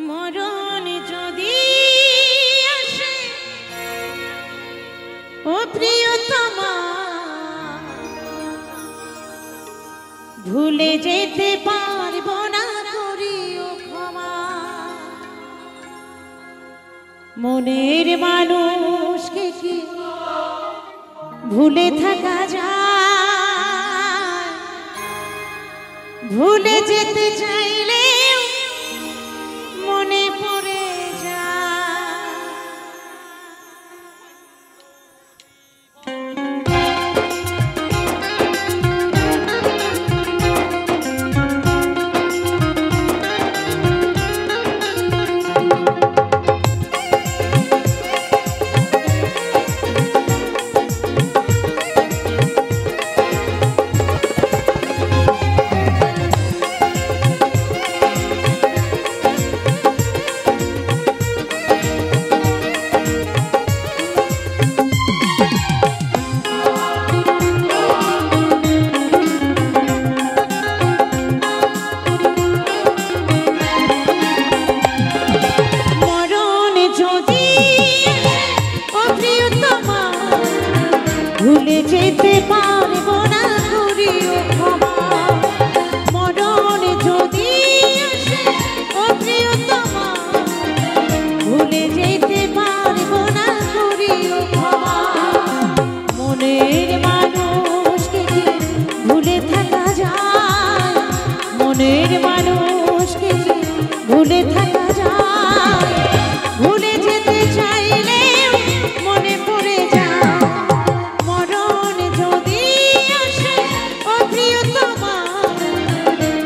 মরণ যদি আসে ও প্রিয়তমা, ভুলে যেতে পারবো না, করিও ক্ষমা। মনের মানুষকে কি ভুলে থাকা যায়? ভুলে যেতে চাইলে মনে পড়ে যায়। ভুলে যেতে পারবো না, করিও ক্ষমা। মরণ যদি আসে ও প্রিয়তমা, ভুলে যেতে পারবো না, করিও ক্ষমা। মনের মানুষকে কি ভুলে থাকা যায়? মনের মানুষকে কি ভুলে থাকা যায়? ভুলে যেতে চাইলে মনে পড়ে যায়।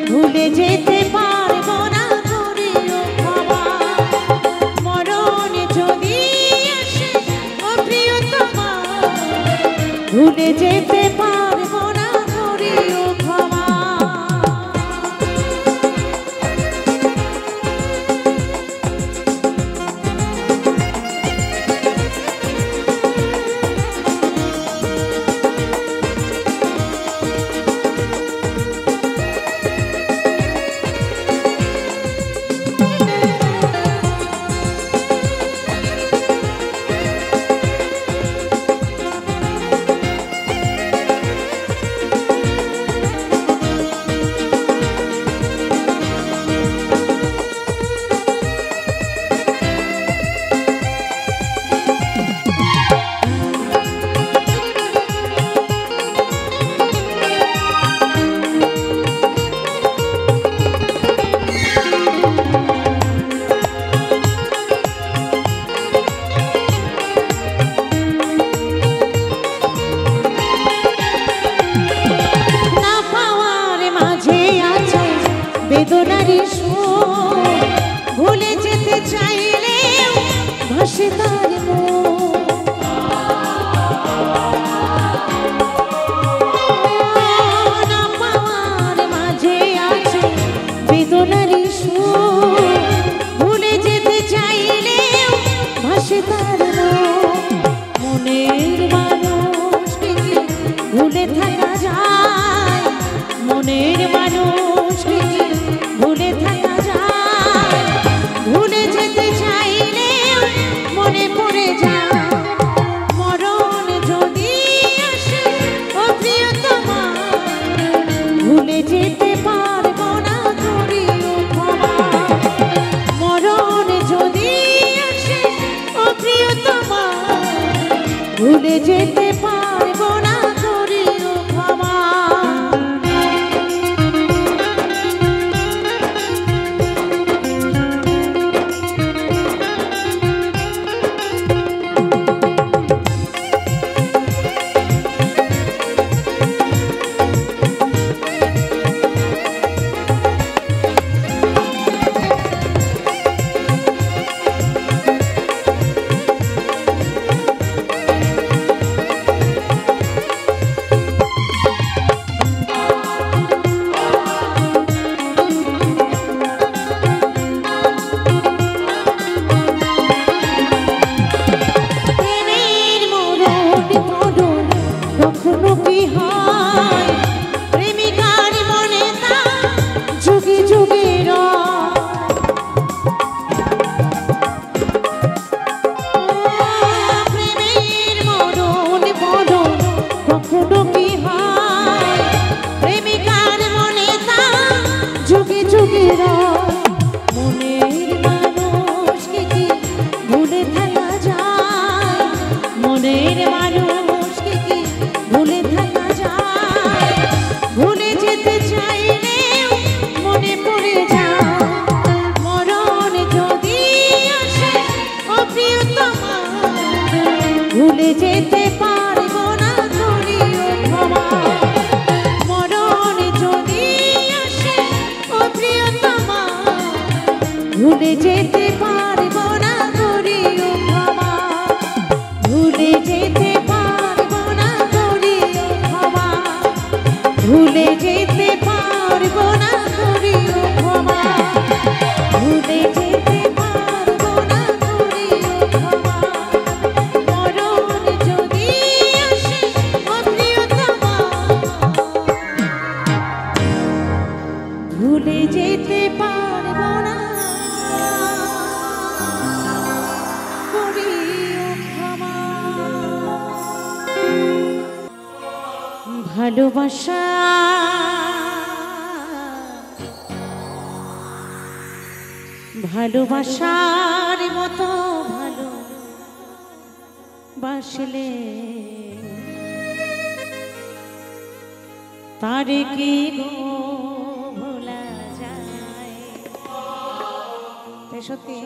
ভুলে যেতে পারবো না, করিও ক্ষমা। মরণ যদি আসে ও প্রিয়তমা, ভুলে যেতে পারবো না, করিও ক্ষমা। ভুলে যেতে পারবো না করিও ক্ষমা, ভুলে যেতে পারবো না করিও ক্ষমা, ভুলে যেতে পারবো না করিও ক্ষমা, ভুলে যেতে পারবো না করিও ক্ষমা, মরণ যদি আসে ও প্রিয়তমা, ভুলে যেতে পারবো না করিও ক্ষমা। ভালোবাসা ভালোবাসার মতো ভালো বাসলে তারে কি গো ভোলা যায়। তাই সত্যি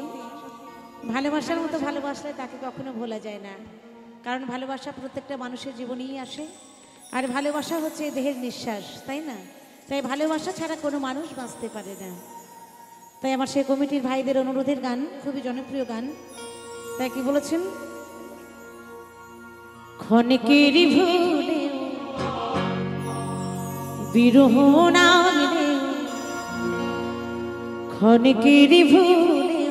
ভালোবাসার মতো ভালোবাসলে তাকে কখনো ভোলা যায় না, কারণ ভালোবাসা প্রত্যেকটা মানুষের জীবনেই আসে, আর ভালোবাসা হচ্ছে দেহের নিঃশ্বাস, তাই না? তাই ভালোবাসা ছাড়া কোনো মানুষ বাঁচতে পারে না। তাই আমার সেই কমিটির ভাইদের অনুরোধের গান, খুবই জনপ্রিয় গান। তাই কি বলেছেন? ক্ষণিকেরই ভুলে বিরহ নামলে, ক্ষণিকেরই ভুলে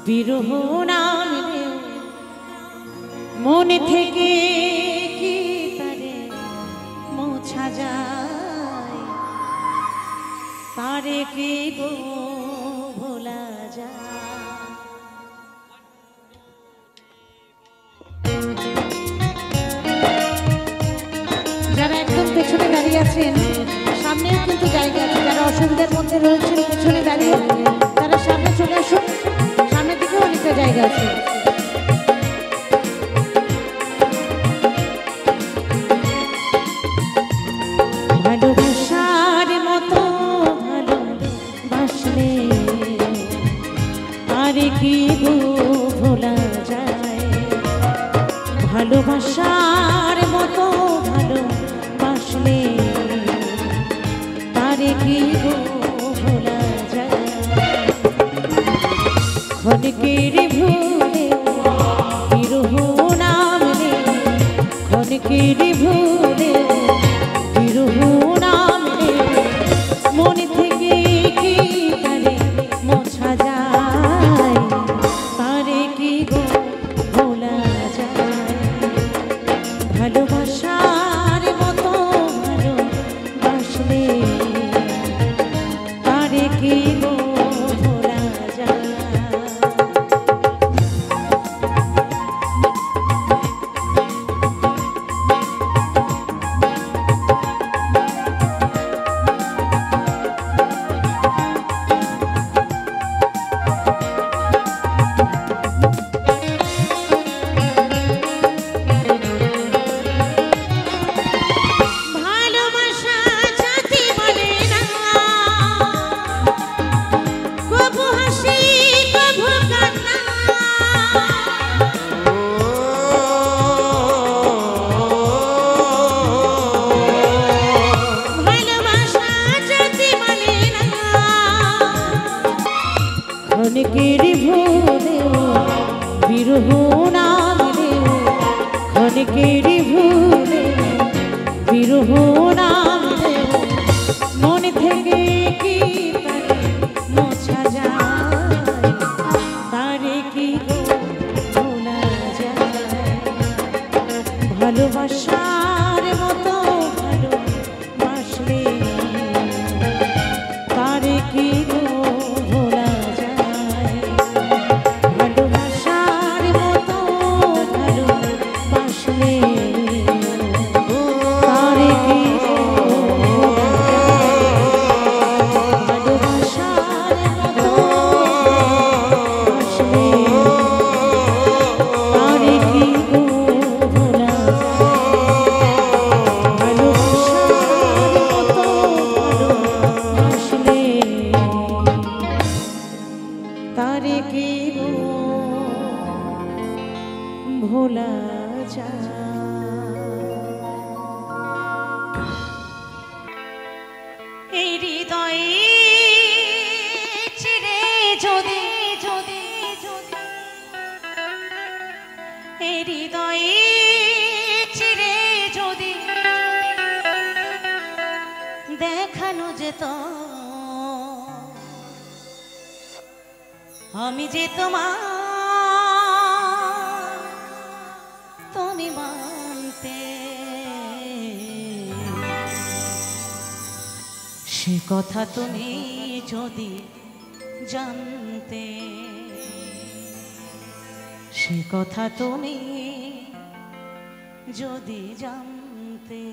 বিরহ নামলে, মনে থেকে কি তারে মোছা যায়, তারে কি গো ভোলা যায়। যারা একদম পেছনে দাঁড়িয়ে আছেন, সামনেও কিন্তু জায়গা আছে, যারা অসুবিধার মধ্যে রয়েছেন পেছনে দাঁড়িয়ে, তারা সামনে চলে আসুন, সামনের দিকেও অনেকটা জায়গা আছে। ভালোবাসার মতো ভালোবাসলে আরে কি গো ভোলা যায়, ভালোবাসার মতো ভালোবাসলে তারে কি গো ভোলা যায়। ক্ষণিকের ভুলে বিরহ নামলে, ক্ষণিকের ভুলে বিরহ নামলে, মনে থেকে কি তারে মোছা যায়, তারে কি গো ভোলা যায়। ভালোবাসার মতো ভালোবাসলে তারে কি গো ভোলা যায়। ক্ষণিকের ভুলে বিরহ নামলে, ক্ষণিকের ভুলে বিরহ নামলে, মনে থেকে কি তারে মোছা যায়, তারে কি গো ভোলা যায়। ভালোবাসার মতো ভালোবাসলে তারে কি গো ভোলা যায়। ভালোবাসার মতো ভালোবাসলে তারে কি গো ভোলা যায়। ভালোবাসার মতো বাসলে তারে কি গো ভোলা যায়। ভালোবাসার মতো ভালোবাসলে তারে কি গো ভোলা যায়। এই হৃদয়ে যদি যদি হৃদয়ে চিরে যদি দেখানো যেত আমি যে তোমার তুমি মানতে সে কথা তুমি যদি জানতে সে কথা তুমি যদি জানতে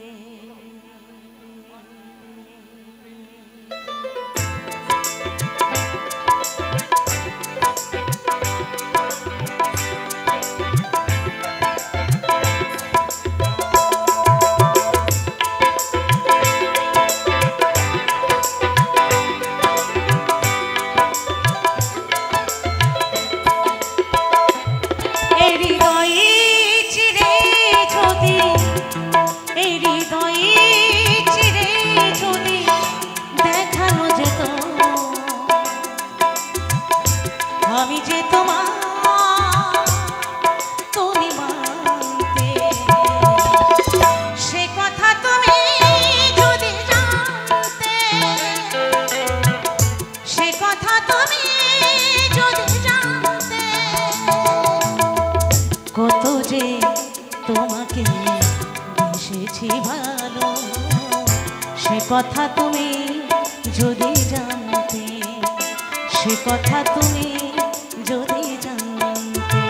আমি যে তোমার তুমি মানতে সে কথা তুমি যদি জানতে সে কথা তুমি যদি জানতে কত যে তোমাকে বেসেছি ভালো সে কথা তুমি যদি জানতে সে কথা তুমি যদি জানতে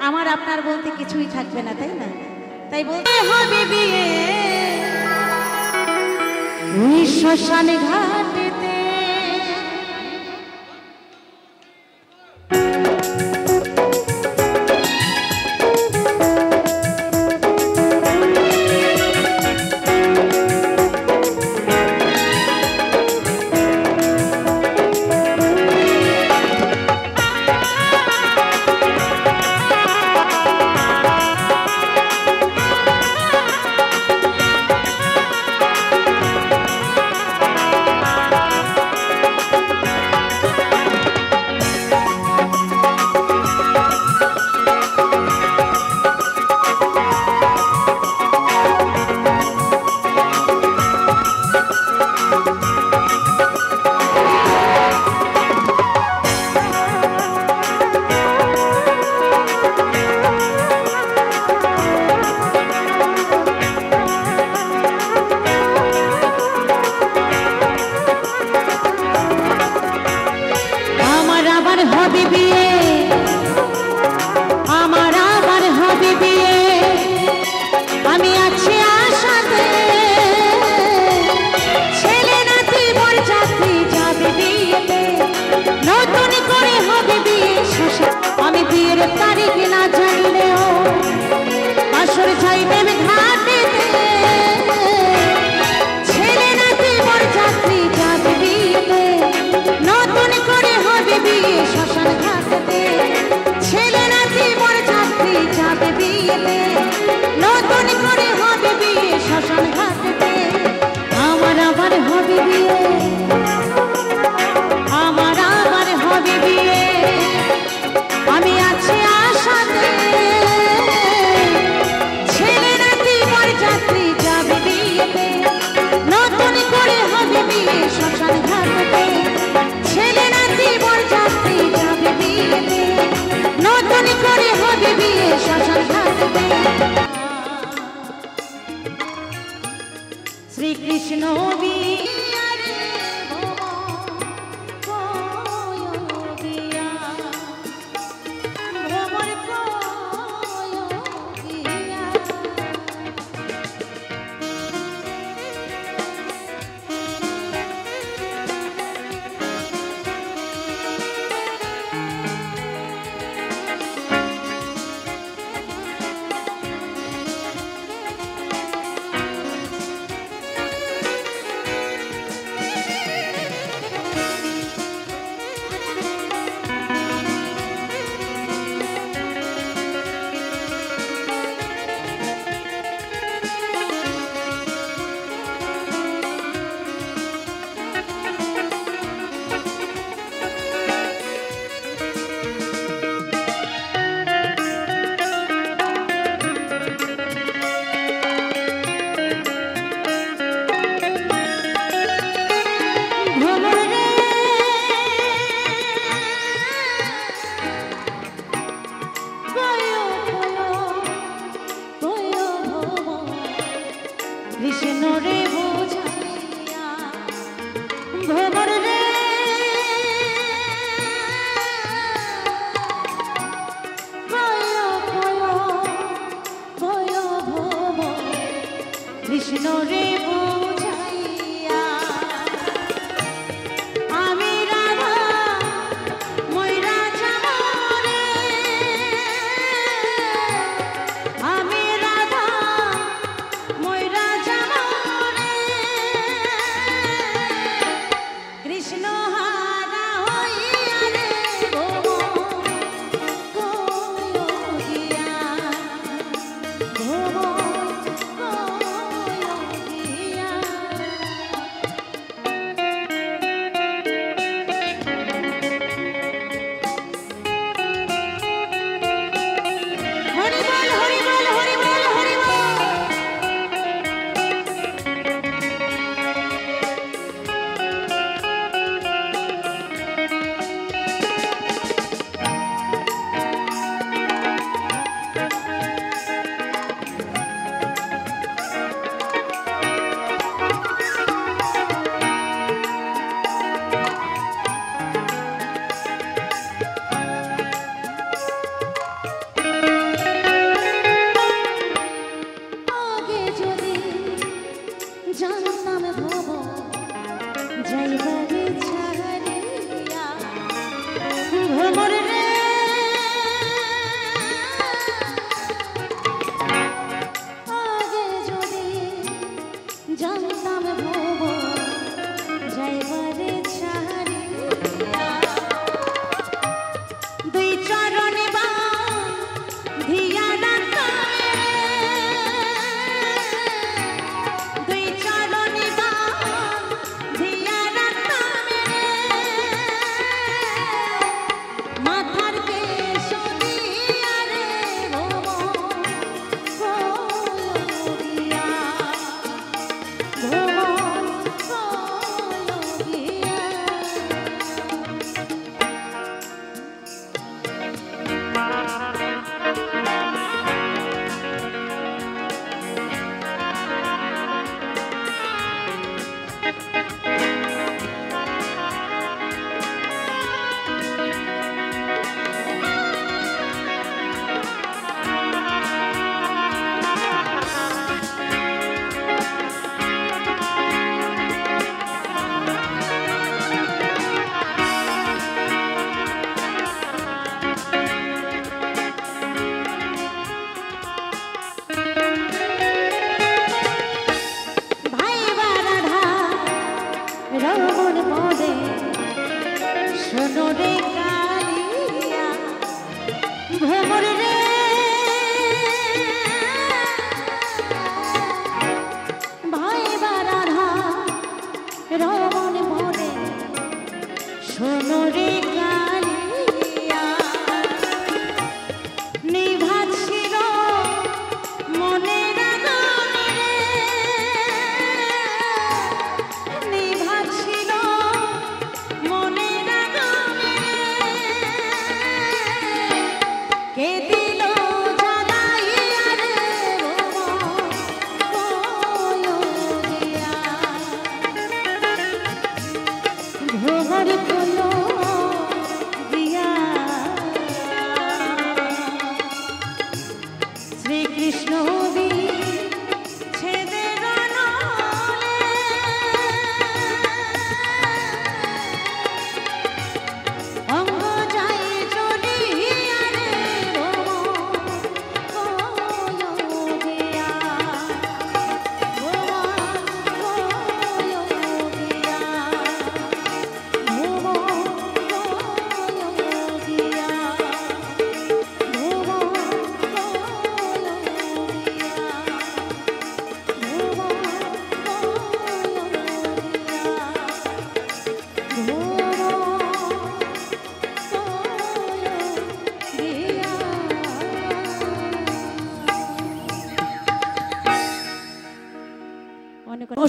আমার আপনার বলতে কিছুই থাকবে না তাই না তাই বলতে হবে বিয়ে ওই শ্মশান ঘাটেতে আমি আছি আশাতে কৃষ্ণ বিয়ারে কৃষ্ণ রে বোঝাইয়া ভ্রমর রে কৃষ্ণ রে বোঝাইয়া আমি রাধা ময়রা যাবো রে আমি রাধা ময়রা যাবো রে কৃষ্ণ হারা হইয়া রে ভব গিয়া ভব শ্রীকৃষ্ণ ছেদে গনলে অঙ্গ যাই চলিয়া রে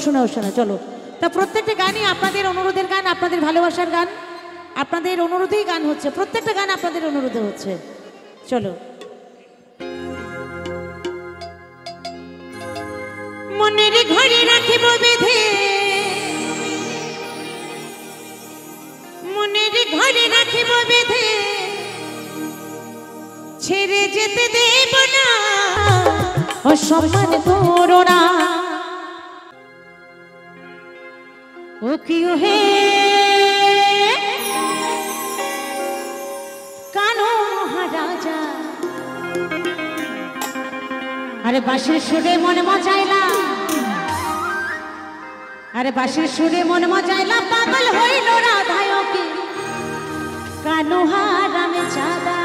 শোনাও শোনা চলো তা প্রত্যেকটা গানই আপনাদের অনুরোধের গান, আপনাদের ভালোবাসার গান, আপনাদের অনুরোধেই গান হচ্ছে, প্রত্যেকটা গান আপনাদের অনুরোধে হচ্ছে। চলো মনের ঘরে রাখিব বেঁধে, মনের ঘরে রাখিব বেঁধে, ছেড়ে যেতে দেব না, অসম্মান করো না। ও কিও হে কানো মহারাজা, আরে বাঁশির সুরে মনে মজাইলা, আরে বাঁশির সুরে মনে মজাইলা, পাগল হইল রাধায় কি কানো হারামে চাঁদা।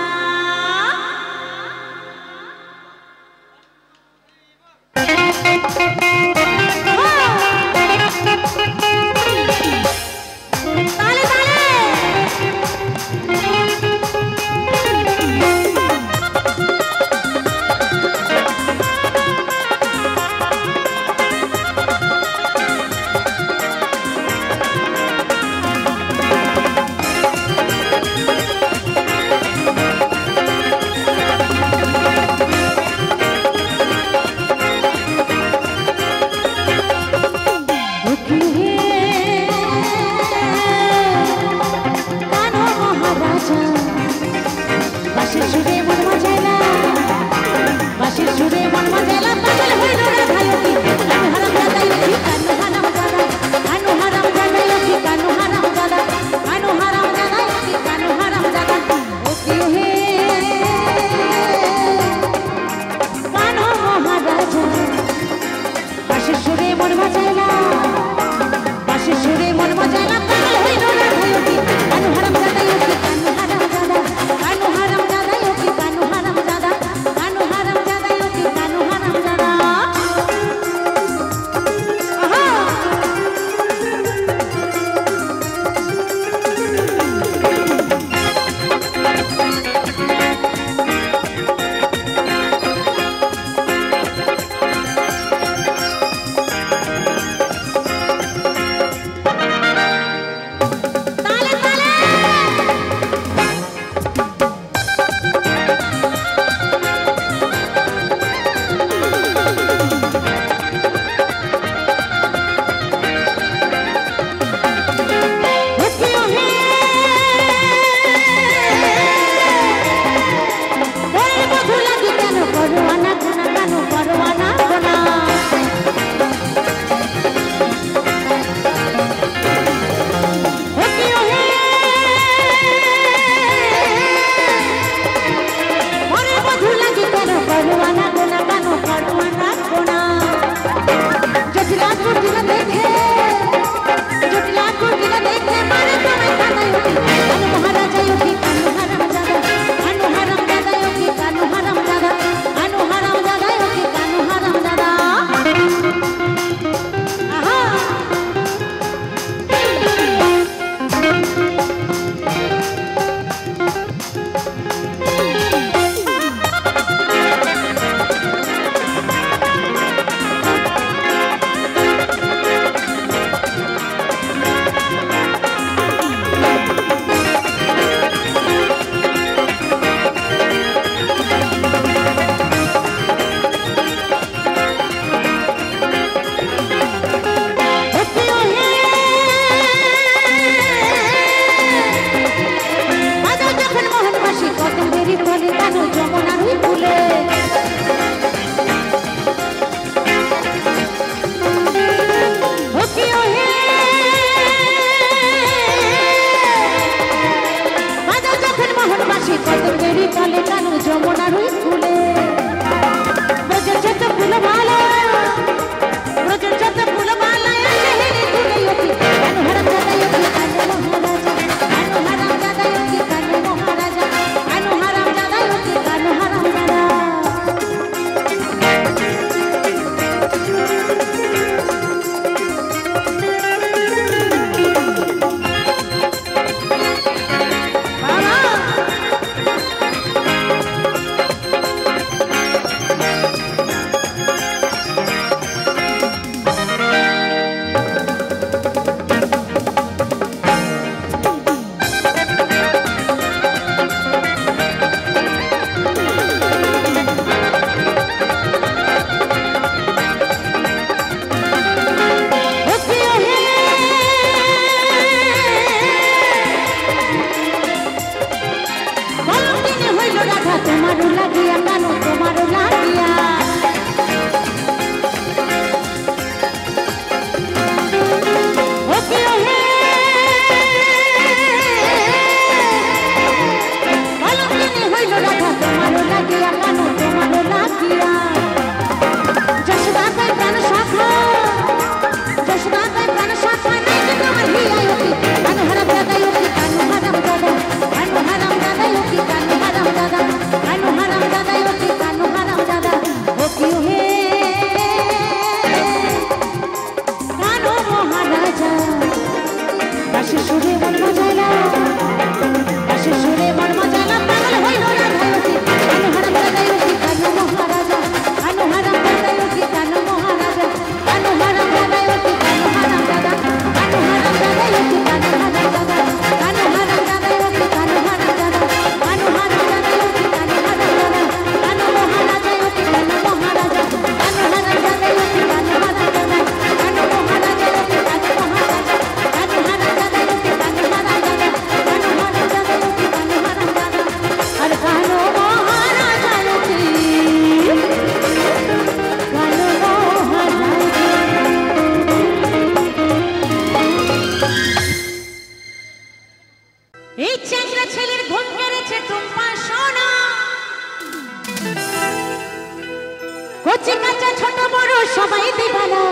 কচি কাঁচা ছোট বড় সবাই দিবানা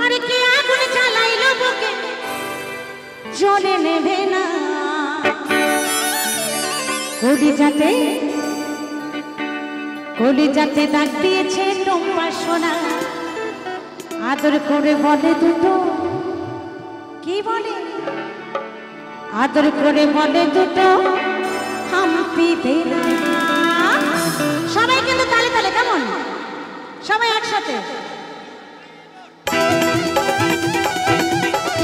আরে কি আগুন জ্বালাইলো বুকে জ্বলে নেবে না কলিজাতে দাগ দিয়েছে টম্পা সোনা আদর করে বলে দুটো কি বলে আদর করে বলে দুটো হাম্পি দে না সবাই কিন্তু তালে তালে কেমন সবাই একসাথে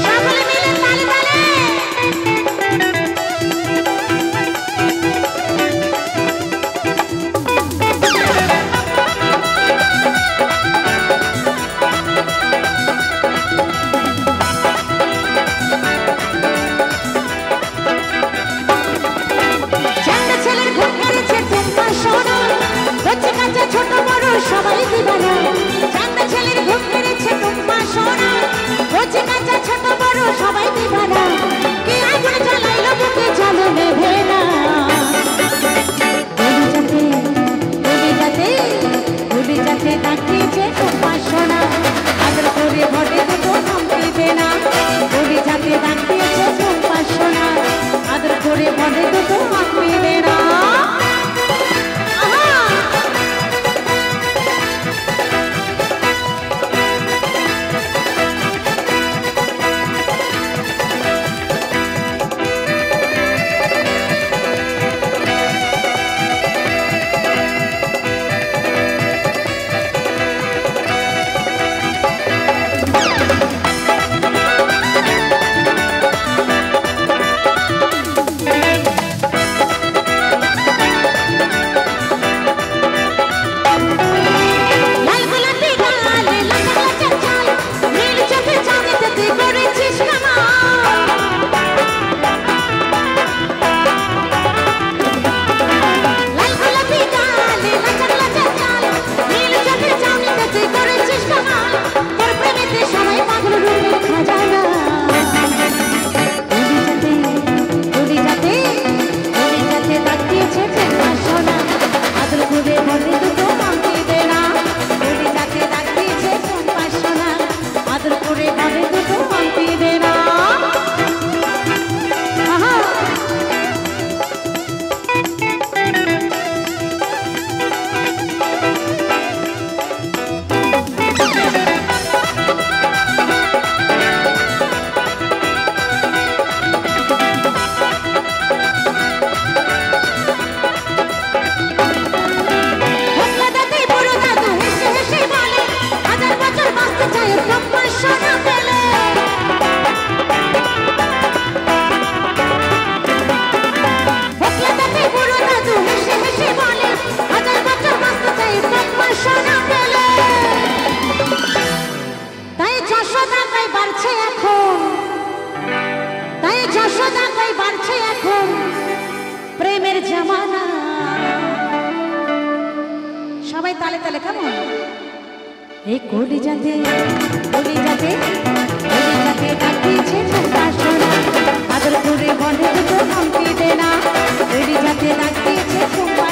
সকলে মিলে তালে তালে ছোট বড় সবাই দিবানা চাঁদা ছেলের ঘুম পেরেছে টুম্পা সোনা কচি কাঁচা ছোট বড় সবাই দিবানা কি আগুন জ্বালাইলো বুকে জ্বলে নেবে না কলিজাতে দাগ দিয়েছে টুম্পা সোনা আদর করে বলে দুটো হাম্পি দে না কলিজাতে দাগ দিয়েছে টুম্পা সোনা আদর করে বলে দুটো হাম্পি দে না প্রেমের জামানা সবাই তালে তালে কেমন এই কলিজাতে দাগ দিয়েছে টুম্পা সোনা আদর করে বলে দুটো হাম্পি দে না কলিজাতে দাগ দিয়েছে টুম্পা